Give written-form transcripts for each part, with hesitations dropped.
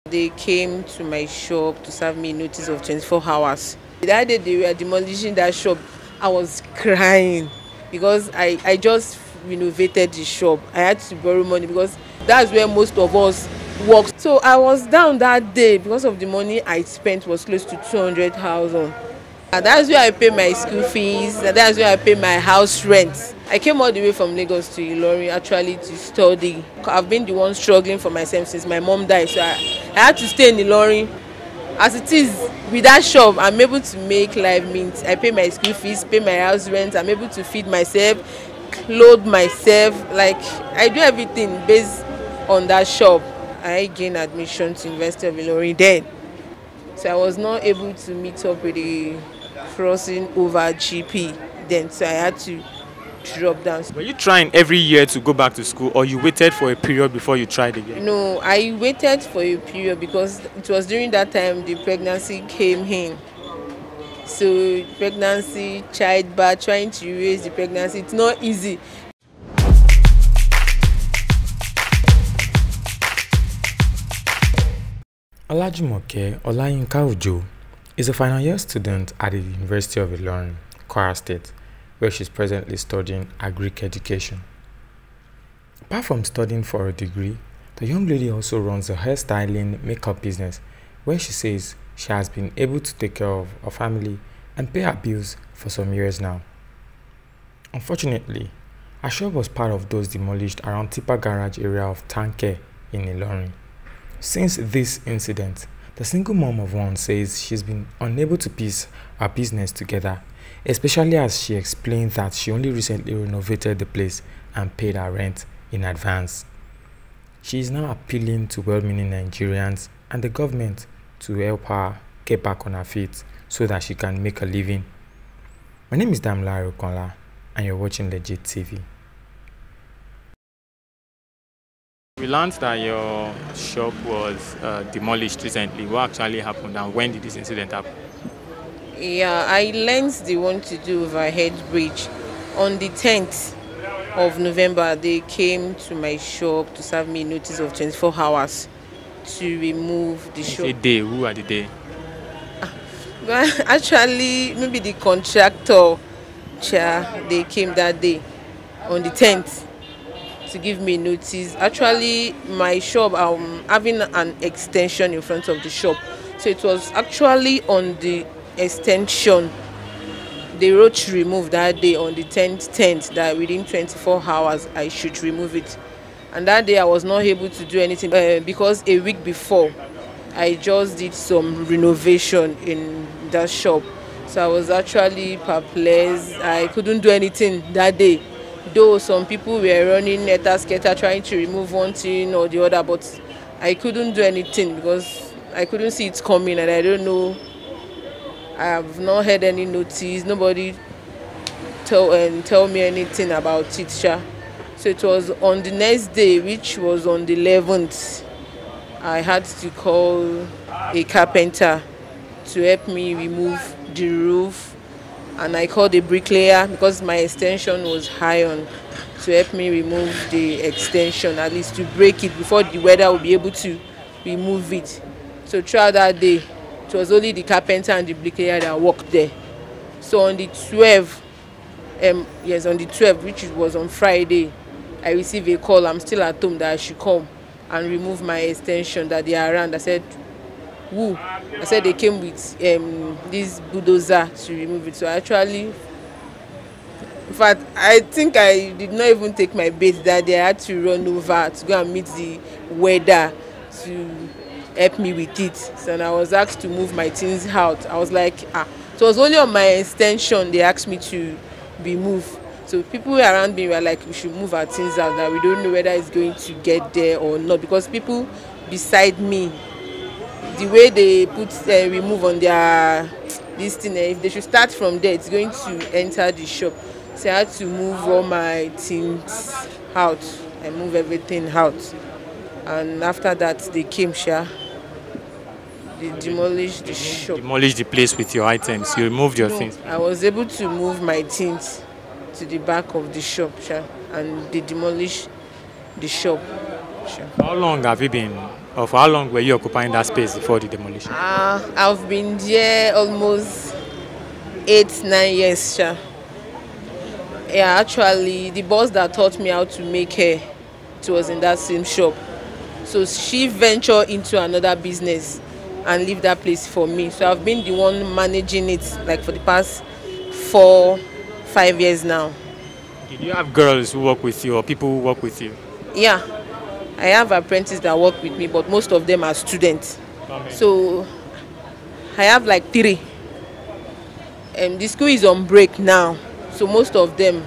They came to my shop to serve me notice of 24 hours. That day they were demolishing that shop, I was crying because I just renovated the shop. I had to borrow money because that's where most of us work. So I was down that day because of the money I spent was close to 200,000. And that's where I pay my school fees, and that's where I pay my house rent. I came all the way from Lagos to Ilorin actually to study. I've been the one struggling for myself since my mom died, so I had to stay in Ilorin. As it is, with that shop, I'm able to make life meet. I pay my school fees, pay my house rent, I'm able to feed myself, clothe myself. Like, I do everything based on that shop. I gained admission to University of Ilorin then. So I was not able to meet up with the crossing over GP then, so I had to drop down. Were you trying every year to go back to school, or you waited for a period before you tried again? No, I waited for a period because it was during that time the pregnancy came in. So pregnancy, childbirth, trying to raise the pregnancy, it's not easy. Olayinka Ojo is a final year student at the University of Ilorin, Kwara State, where she's presently studying Agric Education. Apart from studying for a degree, the young lady also runs a hairstyling makeup business where she says she has been able to take care of her family and pay her bills for some years now. Unfortunately, her shop was part of those demolished around Tipper Garage area of Tanke in Ilorin. Since this incident, the single mom of one says she's been unable to piece her business together, especially as she explained that she only recently renovated the place and paid her rent in advance. She is now appealing to well-meaning Nigerians and the government to help her get back on her feet so that she can make a living. My name is Damilare Okonla and you're watching Legit TV. We learned that your shop was demolished recently. What actually happened, and when did this incident happen? Yeah, I learned they want to do overhead bridge. On the 10th of November, they came to my shop to serve me notice of 24 hours to remove the shop. Say day, who are the day? Well, actually, maybe the contractor, they came that day on the 10th. To give me notice. Actually, my shop, having an extension in front of the shop, so it was actually on the extension they wrote to remove that day on the 10th that within 24 hours I should remove it. And that day I was not able to do anything because a week before I just did some renovation in that shop, so I was actually perplexed. I couldn't do anything that day. Though some people were running neta-sketa trying to remove one thing or the other, but I couldn't do anything because I couldn't see it coming, and I don't know. I have not heard any notice. Nobody tell me anything about it. So it was on the next day, which was on the 11th. I had to call a carpenter to help me remove the roof. And I called the bricklayer because my extension was high on to help me remove the extension, at least to break it before the weather will be able to remove it. So throughout that day, it was only the carpenter and the bricklayer that worked there. So on the 12th, on the 12th, which was on Friday, I received a call. I'm still at home, that I should come and remove my extension, that they are around. I said, who? I said they came with this bulldozer to remove it. So actually, in fact, I think I did not even take my bait that day. I had to run over to go and meet the weather to help me with it. So I was asked to move my things out. I was like, So it was only on my extension they asked me to be moved. So people around me were like, we should move our things out, that we don't know whether it's going to get there or not, because people beside me, the way they put remove on their this thing, if they should start from there, it's going to enter the shop. So I had to move all my things out. I moved everything out, and after that they came, they demolished the shop. Demolished the place with your items. You removed your things. I was able to move my things to the back of the shop, and they demolished the shop. How long have you been Or for how long were you occupying that space before the demolition? I've been there almost 8, 9 years, sha. Yeah, actually, the boss that taught me how to make hair, it was in that same shop. So she ventured into another business and leave that place for me. So I've been the one managing it like for the past 4, 5 years now. Did you have girls who work with you or people who work with you? Yeah, I have apprentices that work with me, but most of them are students. So I have like 3. The school is on break now, so most of them,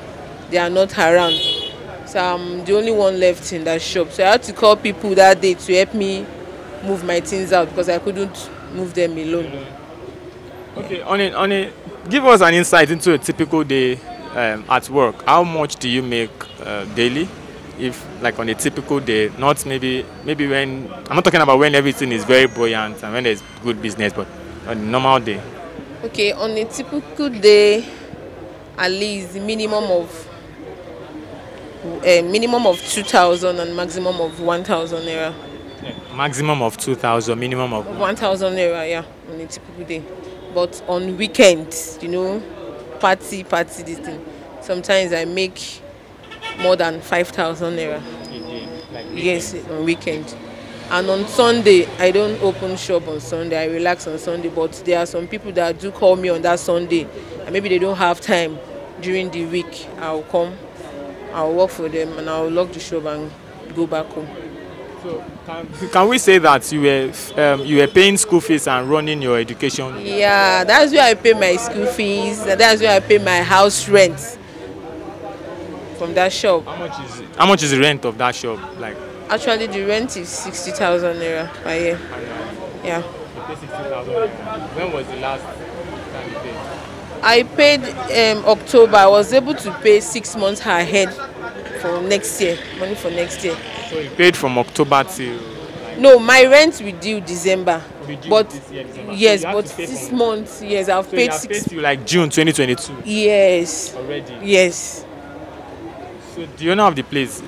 they are not around. So I'm the only one left in that shop. So I had to call people that day to help me move my things out because I couldn't move them alone. Okay, give us an insight into a typical day at work. How much do you make daily? If like on a typical day, not maybe when I'm not talking about when everything is very buoyant and when there's good business, but on a normal day. Okay, on a typical day, at least minimum of 2,000 and maximum of 1,000 naira. Maximum of 2,000, minimum of 1,000 naira, yeah, on a typical day. But on weekends, party, this thing. Sometimes I make more than 5,000 naira. Yes, on weekend. And on Sunday, I don't open shop on Sunday. I relax on Sunday. But there are some people that do call me on that Sunday, and maybe they don't have time during the week. I'll come, I'll work for them, and I'll lock the shop and go back home. So can we say that you were paying school fees and running your education? Yeah, that's where I pay my school fees. That's where I pay my house rent from that shop. How much is the rent of that shop? Like actually, the rent is 60,000 naira per year. Yeah. You pay 60,000. When was the last time you paid? I paid October. I was able to pay 6 months ahead for next year, money for next year. So you paid from October till? No, my rent will due December. But this year, December. Yes, so but 6 months. Yes, I've paid 6. Paid you like June 2022. Yes. Already. Yes. So the owner of the place?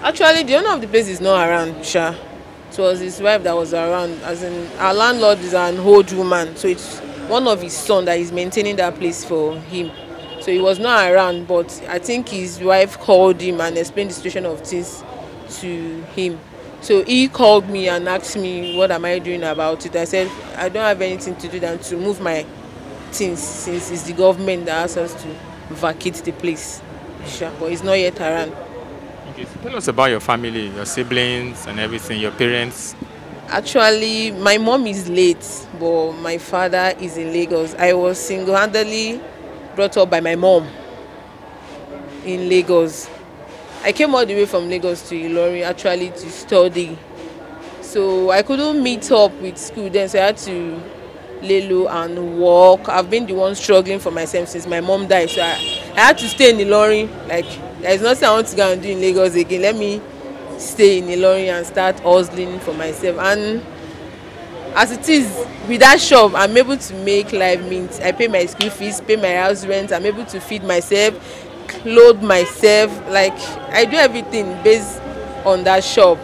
Actually, the owner of the place is not around, Sha. It was his wife that was around. As in, our landlord is an old woman, so it's one of his son that is maintaining that place for him. So he was not around, but I think his wife called him and explained the situation of things to him. So he called me and asked me, what am I doing about it? I said, I don't have anything to do than to move my things since it's the government that asks us to vacate the place. Sure, but he's not yet around. Okay, so tell us about your family, your siblings and everything, your parents. Actually, my mom is late, but my father is in Lagos. I was single-handedly brought up by my mom in Lagos. I came all the way from Lagos to Ilorin actually to study. So I couldn't meet up with school then, so I had to lay low and work. I've been the one struggling for myself since my mom died. So I had to stay in Ilorin. Like, there's nothing I want to go and do in Lagos again. Let me stay in Ilorin and start hustling for myself. And as it is, with that shop, I'm able to make life meet. I pay my school fees, pay my house rent. I'm able to feed myself, clothe myself. Like, I do everything based on that shop.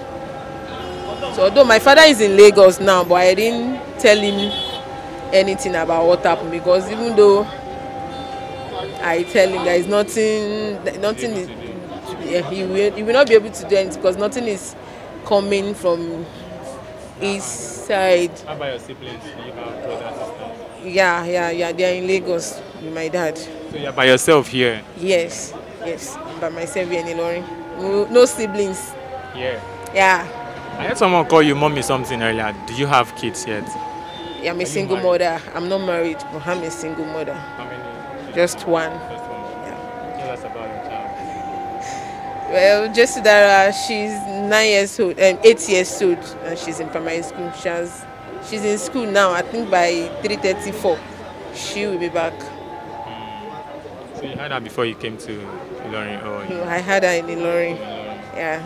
So although my father is in Lagos now, but I didn't tell him anything about what happened, because even though I tell him there is nothing is, he will not be able to do anything because nothing is coming from his side. How about your siblings? Do you have brothers and sisters? Yeah. They are in Lagos with my dad. So you're by yourself here? Yes. I'm by myself here in Ilorin. No siblings. Yeah. I heard someone call you mommy something earlier. Do you have kids yet? Yeah, I'm a single mother. I'm not married, but I'm a single mother. How many? Just one. Yeah. Tell us about your child. Well, Jesidara, she's 9 years old, 8 years old, and she's in primary school. She's in school now. I think by 3:34, she will be back. So you had her before you came to Ilorin? No, I had her in Ilorin. Yeah.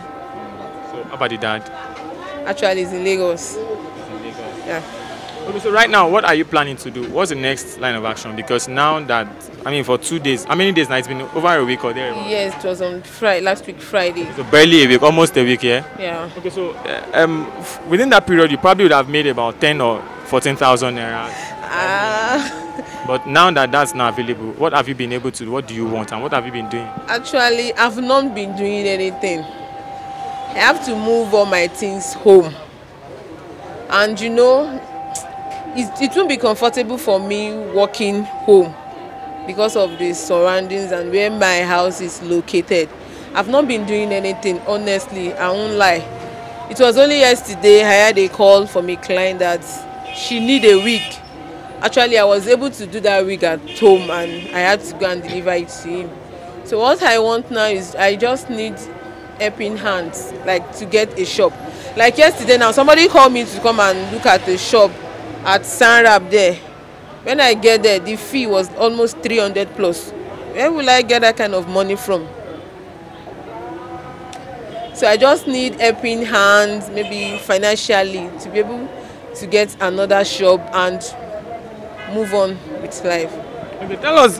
So how about the dad? Actually, he's in Lagos. He's in Lagos. Yeah. Okay, so right now, what are you planning to do? What's the next line of action? Because now that, I mean, for 2 days, how many days now? It's been over a week or there? Yes, it was on Friday, last week Friday. So barely a week, almost a week, yeah? Yeah. Okay, so within that period, you probably would have made about 10 or 14,000 naira. But now that that's not available, what have you been able to do? What do you want and what have you been doing? Actually, I've not been doing anything. I have to move all my things home. And you know, it won't be comfortable for me walking home because of the surroundings and where my house is located. I've not been doing anything, honestly, I won't lie. It was only yesterday I had a call from a client that she need a wig. Actually, I was able to do that wig at home and I had to go and deliver it to him. So what I want now is I just need helping hands, like to get a shop. Like yesterday now, somebody called me to come and look at the shop at Sanrab there. When I get there, the fee was almost 300 plus. Where will I get that kind of money from? So I just need helping hands, maybe financially, to be able to get another shop and move on with life. Okay, tell us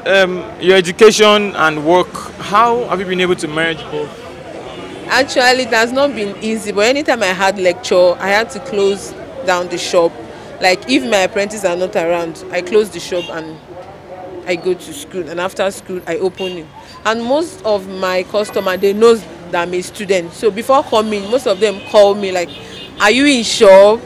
your education and work. How have you been able to manage both? Actually, it has not been easy, but anytime I had lecture, I had to close down the shop. Like if my apprentices are not around, I close the shop and I go to school, and after school I open it. And most of my customers, they know that I'm a student. So before coming, most of them call me like, are you in shop?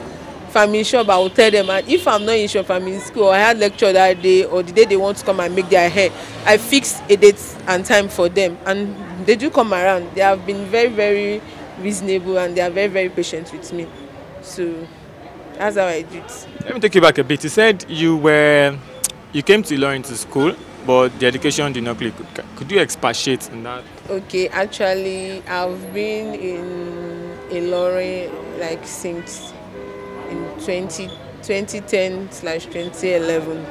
If I'm in shop, I will tell them. And if I'm not in shop, I'm in school, I had lecture that day or the day they want to come and make their hair, I fix a date and time for them. And they do come around. They have been very, very reasonable and they are very, very patient with me. So that's how I do it. Let me take you back a bit. You said you came to Ilorin to school, but the education did not click. Could you expatiate on that? Okay, actually, I've been in Ilorin like since in 2010/2011.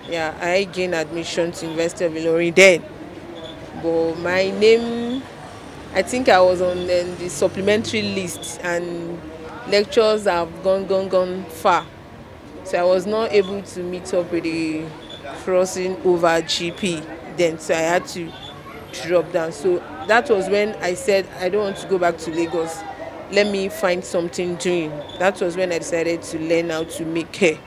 Yeah, I gained admission to University of Ilorin then. But my name, I think I was on the supplementary list and lectures have gone far. So I was not able to meet up with the crossing over GP then. So I had to drop down. So that was when I said I don't want to go back to Lagos. Let me find something doing. That was when I decided to learn how to make hair.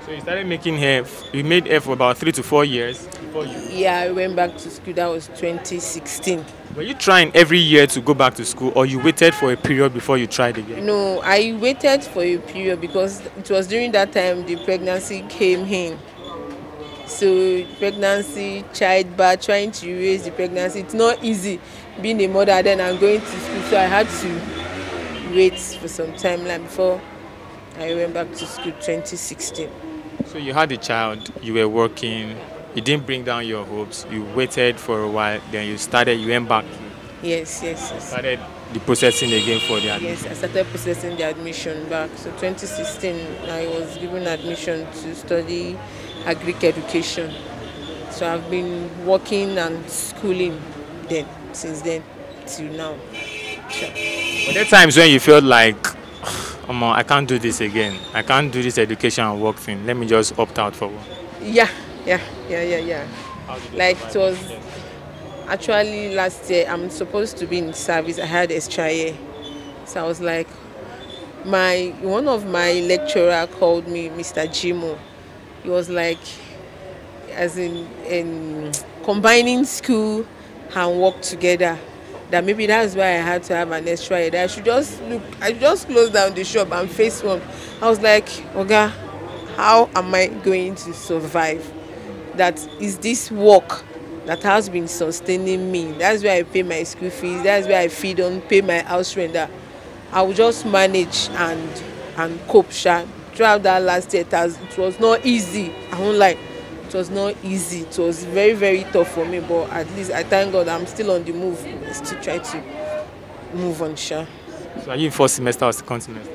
So you started making hair. You made hair for about 3 to 4 years before you... Yeah, I went back to school. That was 2016. Were you trying every year to go back to school, or you waited for a period before you tried again? No, I waited for a period because it was during that time the pregnancy came in. So pregnancy, childbirth, trying to raise the pregnancy, it's not easy being a mother then and going to school. So I had to wait for some time before I went back to school 2016. So you had a child, you were working, you didn't bring down your hopes, you waited for a while, then you went back. Yes. Started the processing again for the admission. Yes, I started processing the admission back. So 2016, I was given admission to study Agric Education. So I've been working and schooling since then till now. Sure. Were there times when you felt like, I can't do this again. I can't do this education and work thing. Let me just opt out for one. Yeah. Like it was actually last year. I'm supposed to be in service. I had extra year, so I was like, one of my lecturer called me Mr. Jimo. He was like, as in combining school and work together. That maybe that's why I had to have an extra year. That I should just close down the shop and face one. I was like, Oga, how am I going to survive? That is this work that has been sustaining me. That's where I pay my school fees. That's where I feed on, pay my house rent. That I will just manage and cope. Throughout that last year, it was not easy. I won't lie. It was not easy. It was very, very tough for me, but at least I thank God I'm still on the move. I still try to move on, So are you in first semester or second semester?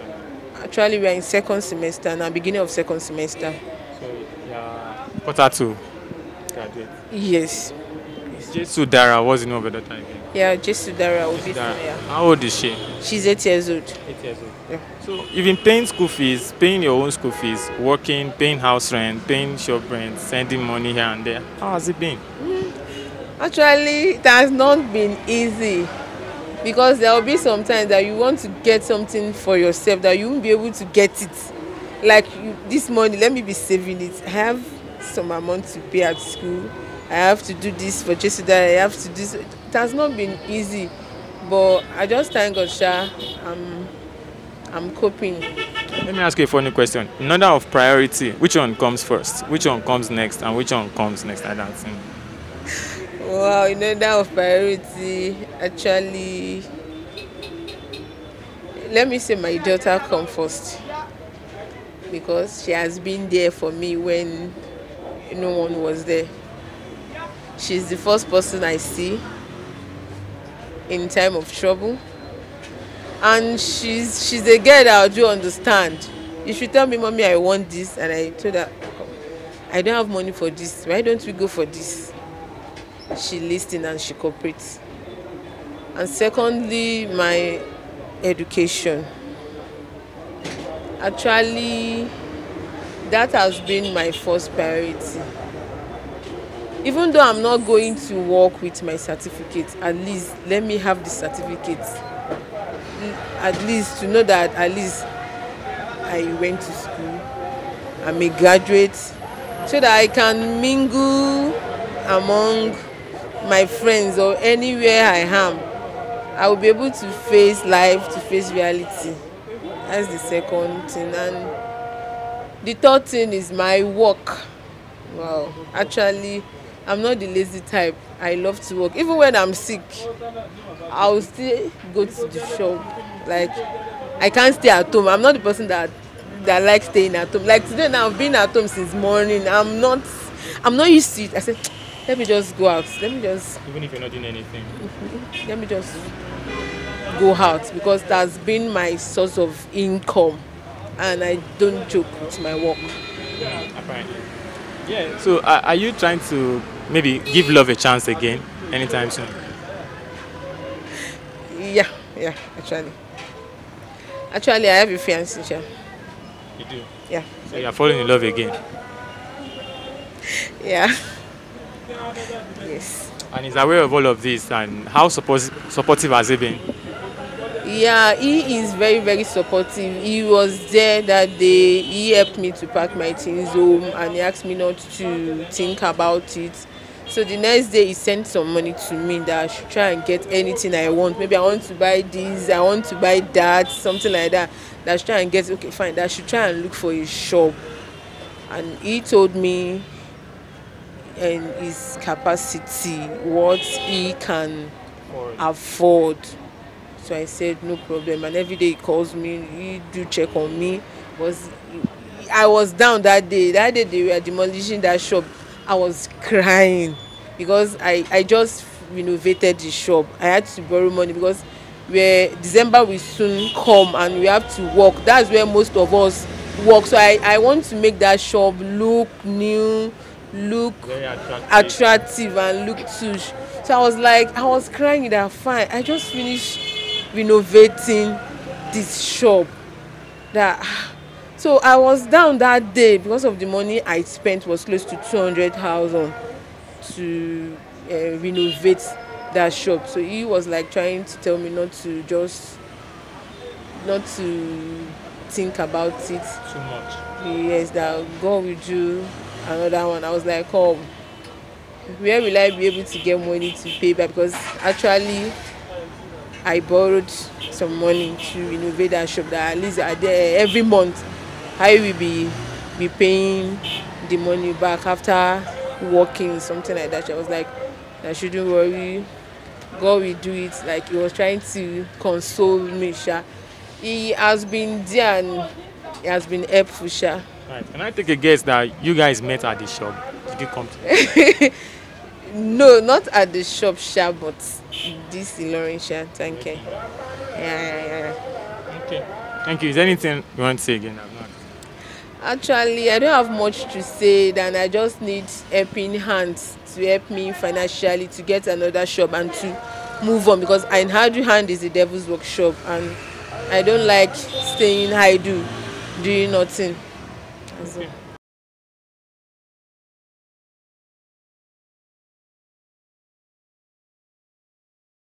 Actually, we are in second semester now, beginning of second semester. So quarter two graduate? Yes. Jesu Dara, what's the name of that time again? Yeah, Jesudara will be That- yeah. How old is she? She's 8 years old. 8 years old. Yeah. So you've been paying school fees, paying your own school fees, working, paying house rent, paying shop rent, sending money here and there. How has it been? Actually, it has not been easy because there will be some times that you want to get something for yourself that you won't be able to get it. Like this money, let me be saving it. I have some amount to pay at school. I have to do this for Jessuda. I have to do this. It has not been easy, but I just thank God, Sha. I'm coping. Let me ask you a funny question. In order of priority, which one comes first? Which one comes next? And which one comes next? I don't think. Wow, in order of priority, actually, let me say my daughter come first because she has been there for me when no one was there. She's the first person I see in time of trouble, and she's a girl that I do understand. If she tell me, "Mommy, I want this," and I told her, "I don't have money for this. Why don't we go for this?" She listens and she cooperates. And secondly, my education. Actually, that has been my first priority. Even though I'm not going to work with my certificate, at least let me have the certificate. At least to know that at least I went to school. I'm a graduate, so that I can mingle among my friends or anywhere I am. I will be able to face life, to face reality. That's the second thing. And the third thing is my work. Wow. Actually, I'm not the lazy type. I love to work. Even when I'm sick, I'll still go to the shop. Like, I can't stay at home. I'm not the person that likes staying at home. Like today now, I've been at home since morning. I'm not used to it. I said, let me just go out. Let me just, Even if you're not doing anything. let me just go out because that's been my source of income, and I don't joke with my work. Apparently. Yeah. So are you trying to maybe give love a chance again anytime soon? Yeah, actually I have a fiancé. You do. Yeah. So you are falling in love again. Yeah. Yes. And he's aware of all of this, and how supportive has he been? Yeah, he is very, very supportive. He was there that day. He helped me to pack my things home, and he asked me not to think about it. So the next day he sent some money to me that I should try and get anything I want. Maybe I want to buy this, I want to buy that, something like that. That I should try and get, okay, fine, that I should try and look for a shop. And he told me and his capacity, what he can afford. So I said no problem, and every day he calls me, he do check on me. I was down that day they were demolishing that shop. I was crying because I just renovated the shop. I had to borrow money because December will soon come and we have to work. That's where most of us work. So I want to make that shop look new, look Very attractive and look touch. So I was crying that fine. I just finished renovating this shop. So I was down that day because of the money I spent was close to 200,000 to renovate that shop. So he was like trying to tell me not to think about it too much. Yes, that God will do another one. I was like, oh, where will I be able to get money to pay back? Because actually I borrowed some money to renovate that shop that at least every month I will be paying the money back after working, something like that. I was like, I shouldn't worry, God will do it. Like he was trying to console me, Sha. He has been there and he has been helpful, Sha. Right. Can I take a guess that you guys met at the shop? Did you come to? No, not at the shop, Sha, but this Ilorin, Sha. Thank you. Yeah. Okay. Thank you. Is there anything you want to say again? Actually, I don't have much to say than I just need helping hands to help me financially to get another shop and to move on, because an idle hand is the devil's workshop, and I don't like staying idle doing nothing. Okay.